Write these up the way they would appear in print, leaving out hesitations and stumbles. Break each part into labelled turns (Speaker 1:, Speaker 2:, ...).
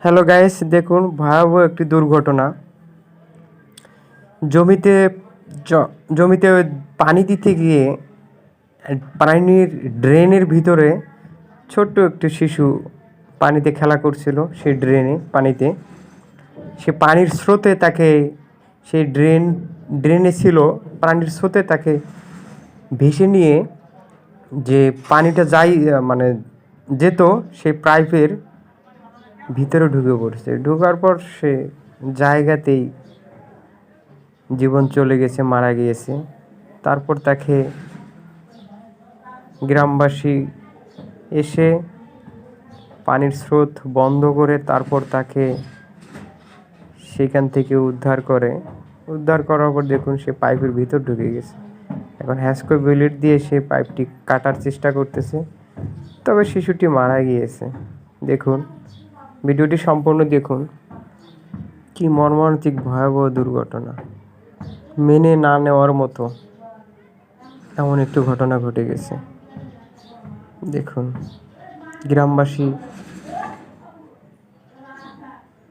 Speaker 1: Hello guys, দেখুন ভয়াবহ একটি দুর্ঘটনা। জমিতে জমিতে পানি দিতে গিয়ে পানির ড্রেনের ভিতরে ছোট্ট একটি শিশু পানিতে খেলা করছিল। সেই পানিতে সে পানির স্রোতে তাকে সেই ড্রেনে ছিল পানির স্রোতে তাকে ভেসে নিয়ে যে পানিটা মানে যেত সেই পাইপের ভিতরে ঢুকে পড়ছে। ঢোকার পর সে জায়গাতেই জীবন চলে গেছে, মারা গিয়েছে। তারপর তাকে গ্রামবাসী এসে পানির স্রোত বন্ধ করে তারপর তাকে সেখান থেকে উদ্ধার করার পর দেখুন সে পাইপের ভিতর ঢুকে গেছে। এখন হ্যাসকো ব্লেড দিয়ে সে পাইপটি কাটার চেষ্টা করতেছে, তবে শিশুটি মারা গিয়েছে। দেখুন, ভিডিওটি সম্পূর্ণ দেখুন। কি মর্মান্তিক ভয়াবহ দুর্ঘটনা, মেনে না নেওয়ার মতো এমন একটু ঘটনা ঘটে গেছে। দেখুন, গ্রামবাসী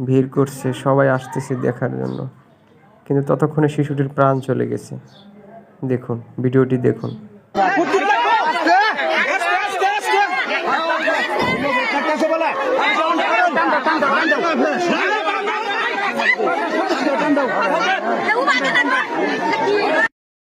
Speaker 1: ভিড় করছে, সবাই আসতেছে দেখার জন্য, কিন্তু ততক্ষণে শিশুটির প্রাণ চলে গেছে। দেখুন, ভিডিওটি দেখুন।